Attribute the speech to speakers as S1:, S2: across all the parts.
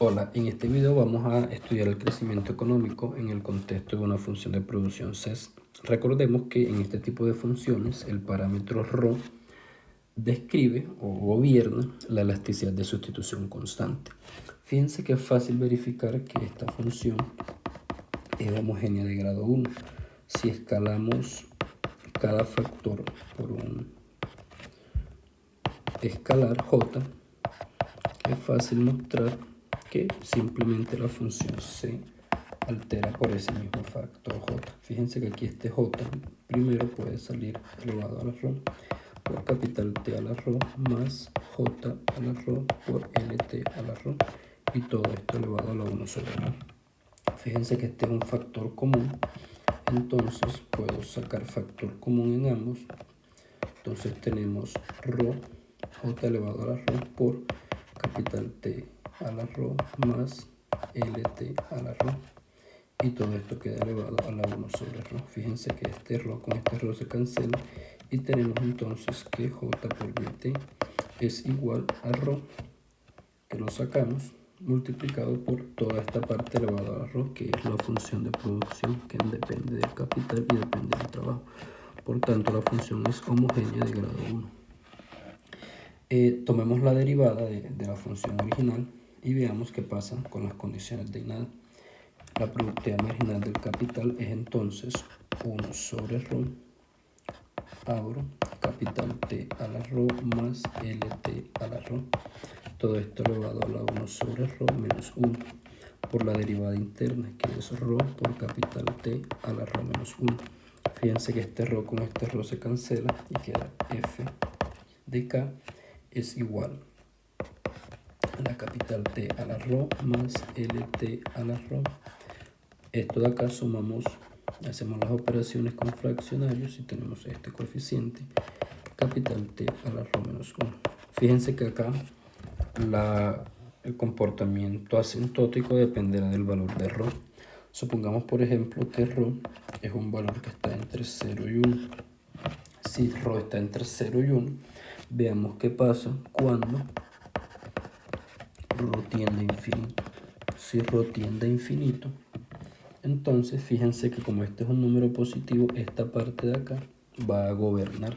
S1: Hola, en este video vamos a estudiar el crecimiento económico en el contexto de una función de producción CES. Recordemos que en este tipo de funciones el parámetro ρ describe o gobierna la elasticidad de sustitución constante. Fíjense que es fácil verificar que esta función es homogénea de grado 1. Si escalamos cada factor por un escalar j, es fácil mostrar que simplemente la función se altera por ese mismo factor j. Fíjense que aquí este j primero puede salir elevado a la ρ por capital T a la ρ más j a la ρ por lt a la ρ y todo esto elevado a la 1 sobre ρ. Fíjense que este es un factor común, entonces puedo sacar factor común en ambos. Entonces tenemos ρ j elevado a la ρ por capital T a la ρ más lt a la ρ y todo esto queda elevado a la 1 sobre ρ. Fíjense que este ρ con este ρ se cancela y tenemos entonces que j por dt es igual a ρ, que lo sacamos, multiplicado por toda esta parte elevada a la ρ, que es la función de producción que depende del capital y depende del trabajo. Por tanto, la función es homogénea de grado 1. Tomemos la derivada de la función original y veamos qué pasa con las condiciones de nada. La productividad marginal del capital es entonces 1 sobre ρ, abro, capital T a la ρ más LT a la ρ. Todo esto elevado a la 1 sobre ρ menos 1 por la derivada interna, que es ρ por capital T a la ρ menos 1. Fíjense que este ρ con este ρ se cancela y queda f de k es igual a la capital T a la ρ más LT a la ρ. Esto de acá sumamos, hacemos las operaciones con fraccionarios y tenemos este coeficiente, capital T a la ρ menos 1. Fíjense que acá el comportamiento asintótico dependerá del valor de ρ. Supongamos, por ejemplo, que ρ es un valor que está entre 0 y 1. Si ρ está entre 0 y 1, veamos qué pasa cuando ρ tiende a infinito. Si ρ tiende a infinito, entonces fíjense que como este es un número positivo, esta parte de acá va a gobernar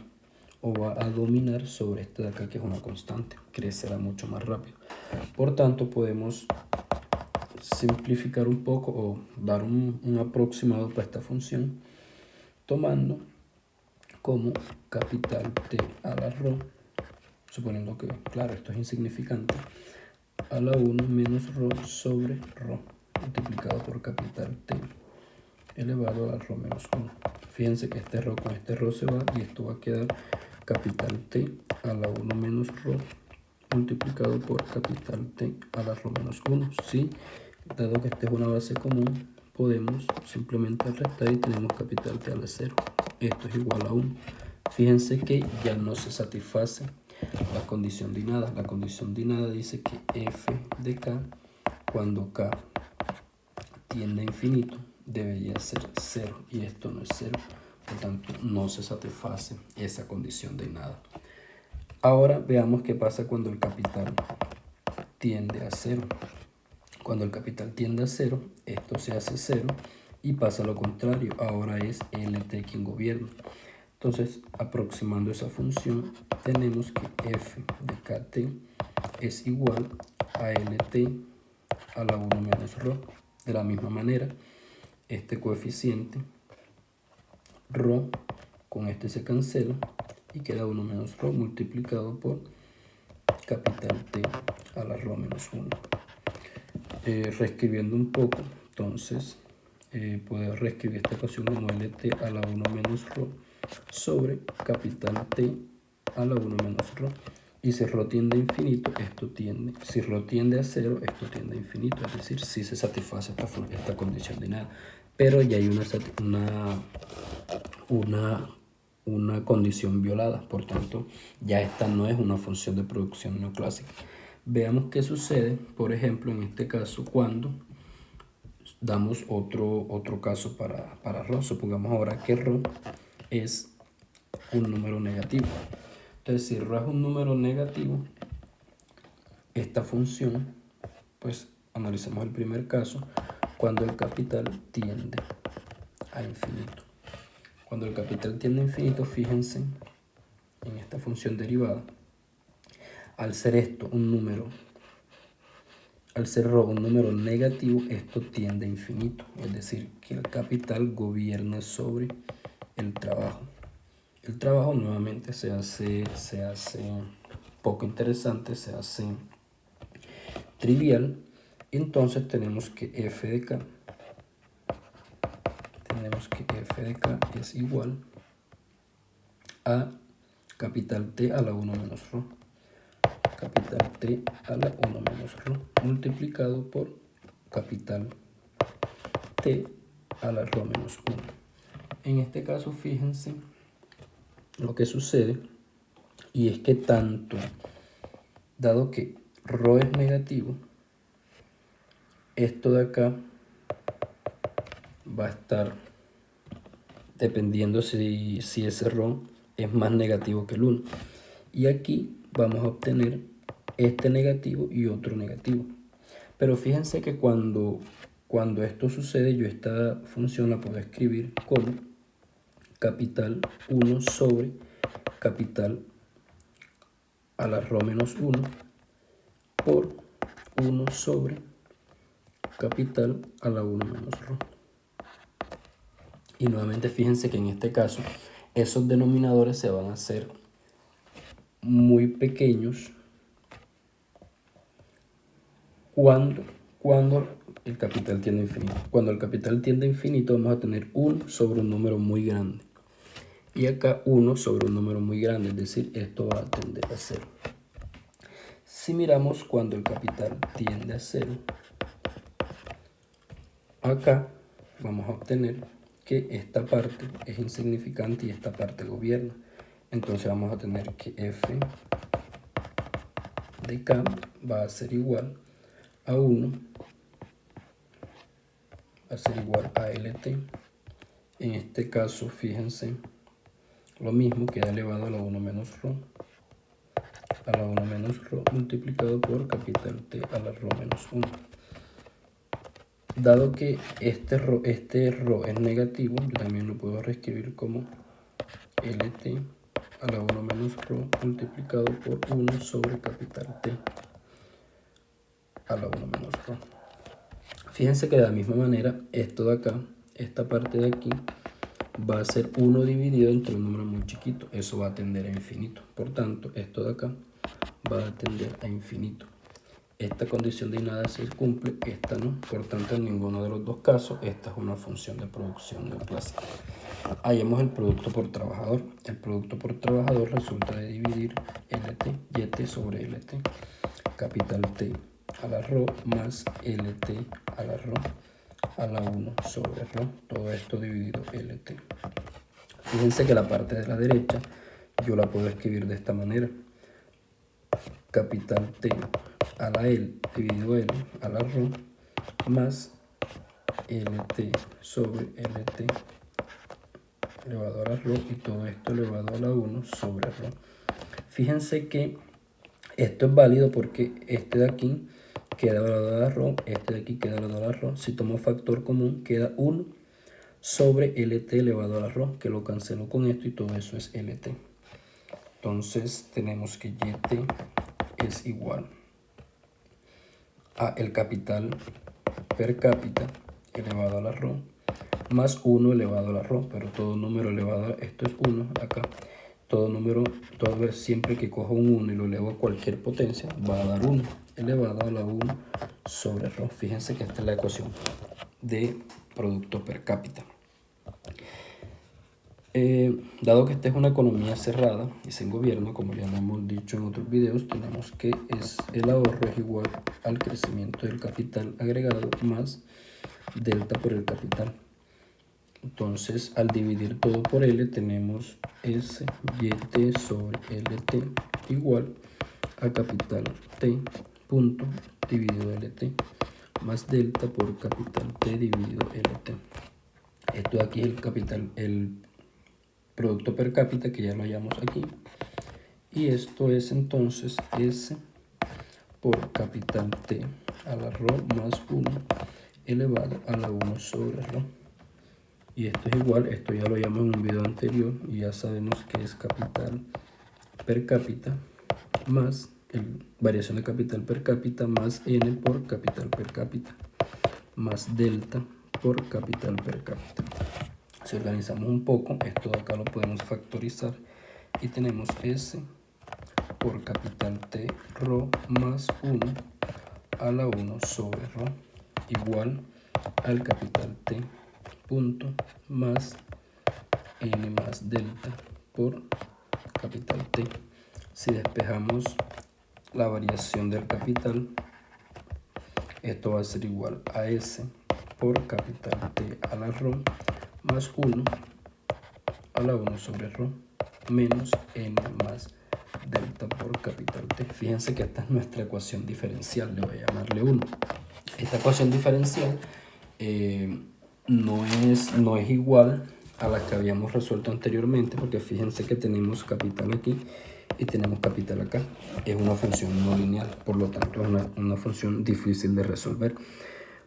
S1: o va a dominar sobre esta de acá, que es una constante, crecerá mucho más rápido. Por tanto, podemos simplificar un poco o dar un aproximado para esta función, tomando como capital T a la ρ, suponiendo que, claro, esto es insignificante, a la 1 menos ρ sobre ρ, multiplicado por capital T elevado a la ρ menos 1. Fíjense que este ρ con este ρ se va y esto va a quedar capital T a la 1 menos ρ multiplicado por capital T a la ρ menos 1. Sí, dado que esta es una base común, podemos simplemente restar y tenemos capital T a la 0. Esto es igual a 1. Fíjense que ya no se satisface la condición de nada. La condición de nada dice que f de k, cuando k tiende a infinito, debería ser 0 y esto no es 0. Por tanto, no se satisface esa condición de nada. Ahora veamos qué pasa cuando el capital tiende a 0. Cuando el capital tiende a 0, esto se hace 0 y pasa lo contrario. Ahora es LT quien gobierna. Entonces, aproximando esa función, tenemos que f de kt es igual a LT a la 1 menos ρ. De la misma manera, este coeficiente ρ con este se cancela y queda 1 menos ρ multiplicado por capital T a la ρ menos 1. Reescribiendo un poco, entonces puedo reescribir esta ecuación como LT a la 1 menos ρ sobre capital T a la 1 menos ρ. Y si ρ tiende a infinito, esto tiende. Si r tiende a 0, esto tiende a infinito. Es decir, si se satisface esta condición de nada. Pero ya hay una condición violada. Por tanto, ya esta no es una función de producción neoclásica. Veamos qué sucede, por ejemplo, en este caso, cuando damos otro caso para ρ. Supongamos ahora que ρ es un número negativo. Entonces, si ρ es un número negativo, esta función pues analicemos el primer caso, cuando el capital tiende a infinito. Cuando el capital tiende a infinito, fíjense en esta función derivada. Al ser esto un número, al ser ρ un número negativo, esto tiende a infinito. Es decir, que el capital gobierna sobre el trabajo. El trabajo nuevamente se hace poco interesante, se hace trivial. Entonces tenemos que f de k es igual a capital T a la 1 menos ρ. Capital T a la 1 menos ρ multiplicado por capital T a la ρ menos 1. En este caso, fíjense lo que sucede, y es que tanto, dado que ρ es negativo, esto de acá va a estar dependiendo si ese ρ es más negativo que el 1. Y aquí vamos a obtener este negativo y otro negativo. Pero fíjense que cuando esto sucede, yo esta función la puedo escribir como capital 1 sobre capital a la ρ menos 1 por 1 sobre capital a la 1 menos ρ. Y nuevamente fíjense que en este caso esos denominadores se van a hacer muy pequeños cuando el capital tiende a infinito. Cuando el capital tiende a infinito, vamos a tener 1 sobre un número muy grande. Y acá 1 sobre un número muy grande, es decir, esto va a tender a 0. Si miramos cuando el capital tiende a 0, acá vamos a obtener que esta parte es insignificante y esta parte gobierna. Entonces vamos a tener que f de k va a ser igual a 1, va a ser igual a lt. En este caso, fíjense, lo mismo, queda elevado a la 1 menos ρ, a la 1 menos ρ multiplicado por capital T a la ρ menos 1. Dado que este ρ es negativo, yo también lo puedo reescribir como lt a la 1 menos ρ multiplicado por 1 sobre capital T a la 1 menos ρ. Fíjense que de la misma manera, esto de acá, esta parte de aquí, va a ser 1 dividido entre un número muy chiquito. Eso va a tender a infinito. Por tanto, esto de acá va a tender a infinito. Esta condición de nada se cumple, esta no. Por tanto, en ninguno de los dos casos, esta es una función de producción neoclásica. Hallemos el producto por trabajador. El producto por trabajador resulta de dividir lt, yt sobre lt, capital T a la ρ más lt a la ρ a la 1 sobre ρ, todo esto dividido lt. Fíjense que la parte de la derecha yo la puedo escribir de esta manera: capital T a la L dividido L a la ρ más lt sobre lt elevado a la ρ, y todo esto elevado a la 1 sobre ρ. Fíjense que esto es válido porque este de aquí queda elevado a la ρ, este de aquí queda elevado a la ρ. Si tomo factor común, queda 1 sobre lt elevado a la ρ, que lo cancelo con esto y todo eso es lt. Entonces tenemos que yt es igual a el capital per cápita elevado a la ρ más 1 elevado a la ρ, pero todo número elevado a esto es 1 acá. Todo número, siempre que cojo un 1 y lo elevo a cualquier potencia, va a dar 1 elevado a la 1 sobre ρ. Fíjense que esta es la ecuación de producto per cápita. Dado que esta es una economía cerrada y sin gobierno, como ya lo hemos dicho en otros videos, tenemos que el ahorro es igual al crecimiento del capital agregado más delta por el capital. Entonces, al dividir todo por L, tenemos S yt sobre LT igual a capital T punto dividido LT más delta por capital T dividido LT. Esto de aquí es el capital, el producto per cápita, que ya lo hallamos aquí. Y esto es entonces S por capital T a la rho más 1 elevado a la 1 sobre rho. Y esto es igual, esto ya lo llamamos en un video anterior y ya sabemos que es capital per cápita más variación de capital per cápita más n por capital per cápita más delta por capital per cápita. Si organizamos un poco, esto de acá lo podemos factorizar y tenemos S por capital T rho más 1 a la 1 sobre rho igual al capital T punto más n más delta por capital T. Si despejamos la variación del capital, esto va a ser igual a S por capital T a la rho más 1 a la 1 sobre rho menos n más delta por capital T. Fíjense que esta es nuestra ecuación diferencial, le voy a llamarle 1. Esta ecuación diferencial no es igual a la que habíamos resuelto anteriormente, porque fíjense que tenemos capital aquí y tenemos capital acá. Es una función no lineal, por lo tanto es una función difícil de resolver.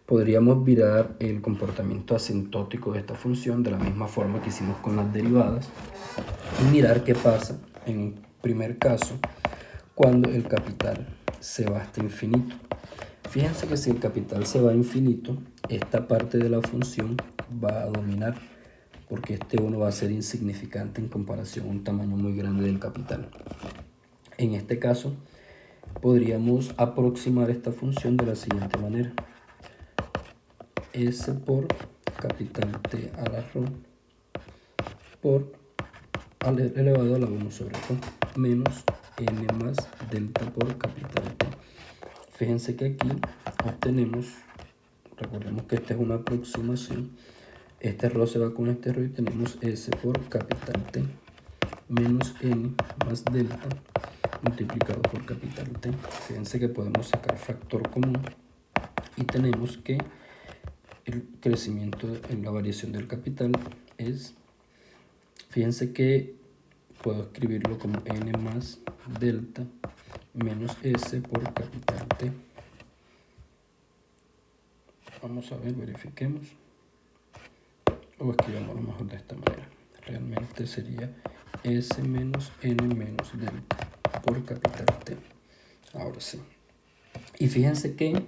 S1: Podríamos mirar el comportamiento asintótico de esta función de la misma forma que hicimos con las derivadas y mirar qué pasa en un primer caso cuando el capital se va hasta infinito. Fíjense que si el capital se va a infinito, esta parte de la función va a dominar, porque este 1 va a ser insignificante en comparación a un tamaño muy grande del capital. En este caso, podríamos aproximar esta función de la siguiente manera. S por capital T a la rho por elevado a la 1 sobre rho menos n más delta por capital T. Fíjense que aquí obtenemos, recordemos que esta es una aproximación, este rho se va con este rho y tenemos S por capital T menos n más delta multiplicado por capital T. Fíjense que podemos sacar factor común y tenemos que el crecimiento en la variación del capital es, fíjense que puedo escribirlo como n más delta menos S por capital T. Vamos a ver, verifiquemos. O escribamos lo mejor de esta manera. Realmente sería S menos N menos delta por capital T. Ahora sí. Y fíjense que,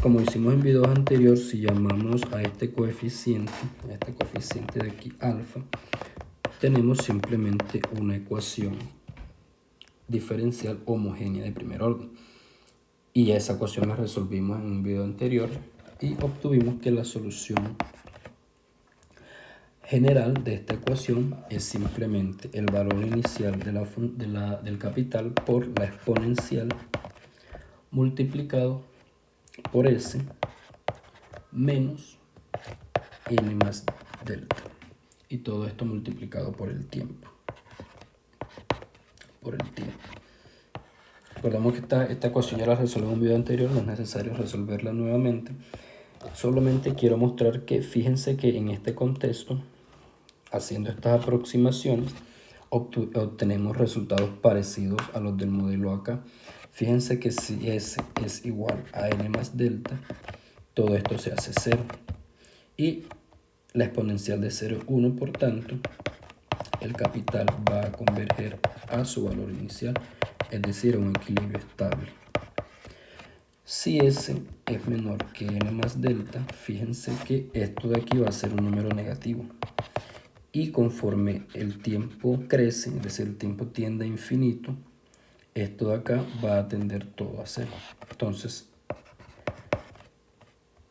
S1: como hicimos en videos anteriores, si llamamos a este coeficiente de aquí alfa, tenemos simplemente una ecuación diferencial homogénea de primer orden. Y esa ecuación la resolvimos en un video anterior y obtuvimos que la solución general de esta ecuación es simplemente el valor inicial del capital por la exponencial multiplicado por S menos n más delta. Y todo esto multiplicado por el tiempo. Recordemos que esta ecuación ya la resolví en un video anterior, no es necesario resolverla nuevamente. Solamente quiero mostrar que fíjense que en este contexto, haciendo estas aproximaciones, obtenemos resultados parecidos a los del modelo acá. Fíjense que si S es igual a n más delta, todo esto se hace 0. Y la exponencial de 0 es 1, por tanto, el capital va a converger a su valor inicial, es decir, a un equilibrio estable. Si S es menor que n más delta, fíjense que esto de aquí va a ser un número negativo. Y conforme el tiempo crece, es decir, el tiempo tiende a infinito, esto de acá va a tender todo a 0. Entonces,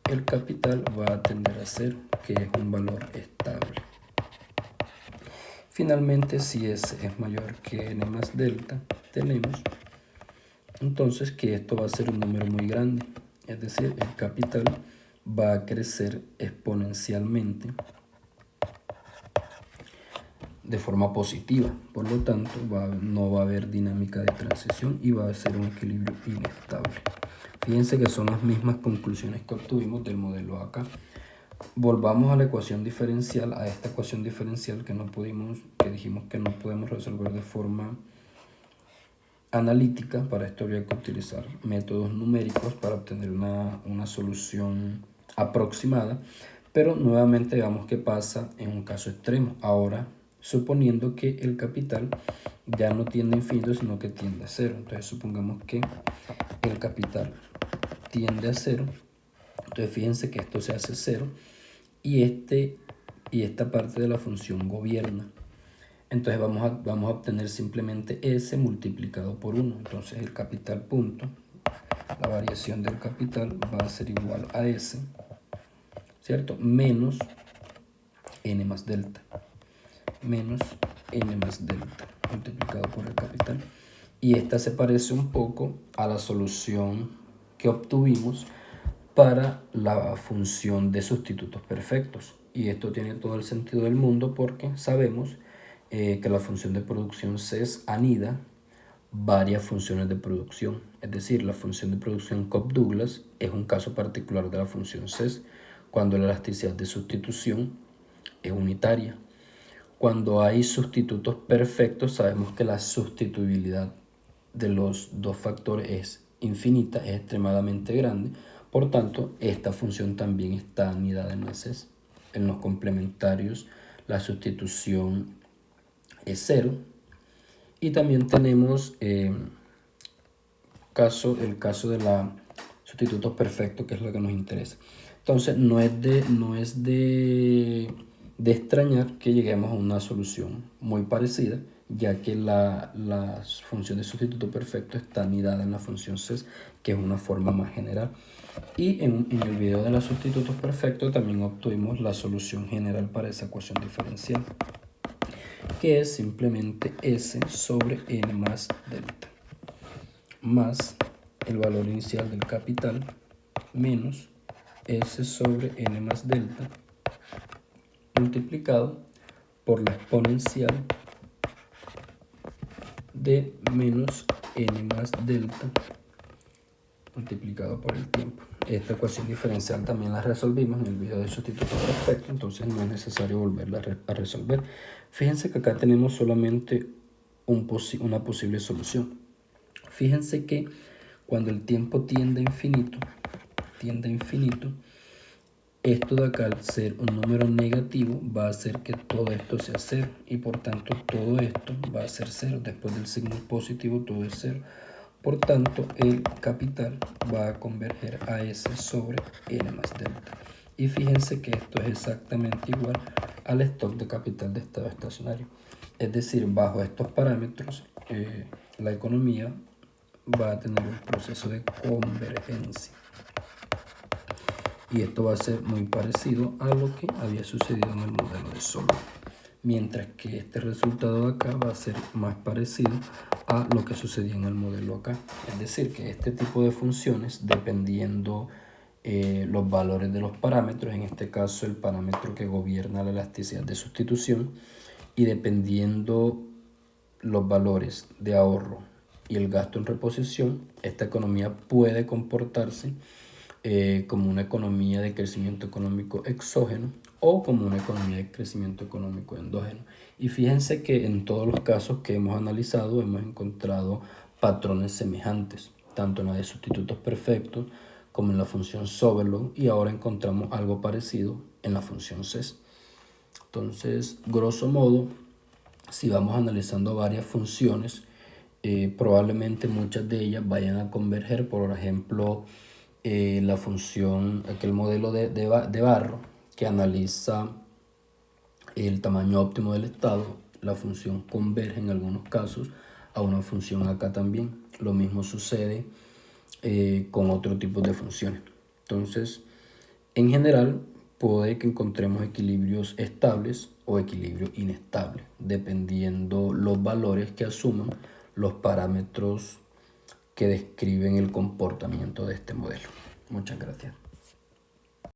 S1: el capital va a tender a 0, que es un valor estable. Finalmente, si S es mayor que n más delta, tenemos entonces que esto va a ser un número muy grande. Es decir, el capital va a crecer exponencialmente de forma positiva. Por lo tanto, no va a haber dinámica de transición y va a ser un equilibrio inestable. Fíjense que son las mismas conclusiones que obtuvimos del modelo acá. Volvamos a la ecuación diferencial, a esta ecuación diferencial que dijimos que no podemos resolver de forma analítica. Para esto habría que utilizar métodos numéricos para obtener una solución aproximada, pero nuevamente veamos qué pasa en un caso extremo. Ahora, suponiendo que el capital ya no tiende a infinito, sino que tiende a cero. Entonces supongamos que el capital tiende a cero. Entonces fíjense que esto se hace cero y esta parte de la función gobierna. Entonces vamos a obtener simplemente S multiplicado por 1. Entonces el capital punto, la variación del capital va a ser igual a S, ¿cierto? Menos N más delta. Menos N más delta multiplicado por el capital. Y esta se parece un poco a la solución que obtuvimos para la función de sustitutos perfectos. Y esto tiene todo el sentido del mundo porque sabemos que la función de producción CES anida varias funciones de producción. Es decir, la función de producción Cobb-Douglas es un caso particular de la función CES cuando la elasticidad de sustitución es unitaria. Cuando hay sustitutos perfectos, sabemos que la sustituibilidad de los dos factores es infinita, es extremadamente grande. Por tanto, esta función también está anidada en la CES. En los complementarios, la sustitución es 0. Y también tenemos el caso de la sustitutos perfectos, que es lo que nos interesa. Entonces, no es de extrañar que lleguemos a una solución muy parecida, ya que la función de sustituto perfecto está anidada en la función CES, que es una forma más general. Y en el video de los sustitutos perfectos también obtuvimos la solución general para esa ecuación diferencial, que es simplemente S sobre N más delta, más el valor inicial del capital, menos S sobre N más delta, multiplicado por la exponencial de menos N más delta, multiplicado por el tiempo. Esta ecuación diferencial también la resolvimos en el video de sustituto perfecto, entonces no es necesario volverla a resolver. Fíjense que acá tenemos solamente una posible solución. Fíjense que cuando el tiempo tiende a infinito, esto de acá, al ser un número negativo, va a hacer que todo esto sea 0 y por tanto todo esto va a ser 0. Después del signo positivo todo es 0. Por tanto, el capital va a converger a S sobre N más delta. Y fíjense que esto es exactamente igual al stock de capital de estado estacionario. Es decir, bajo estos parámetros, la economía va a tener un proceso de convergencia. Y esto va a ser muy parecido a lo que había sucedido en el modelo de Solow. Mientras que este resultado de acá va a ser más parecido a lo que sucedía en el modelo acá. Es decir, que este tipo de funciones, dependiendo los valores de los parámetros, en este caso el parámetro que gobierna la elasticidad de sustitución, y dependiendo los valores de ahorro y el gasto en reposición, esta economía puede comportarse como una economía de crecimiento económico exógeno o como una economía de crecimiento económico endógeno. Y fíjense que en todos los casos que hemos analizado hemos encontrado patrones semejantes, tanto en la de sustitutos perfectos como en la función Soberlow, y ahora encontramos algo parecido en la función CES. Entonces, grosso modo, si vamos analizando varias funciones, probablemente muchas de ellas vayan a converger. Por ejemplo, la función, aquel modelo de Barro que analiza el tamaño óptimo del estado, la función converge en algunos casos a una función acá también. Lo mismo sucede con otro tipo de funciones. Entonces, en general, puede que encontremos equilibrios estables o equilibrio inestable, dependiendo los valores que asuman los parámetros que describen el comportamiento de este modelo. Muchas gracias.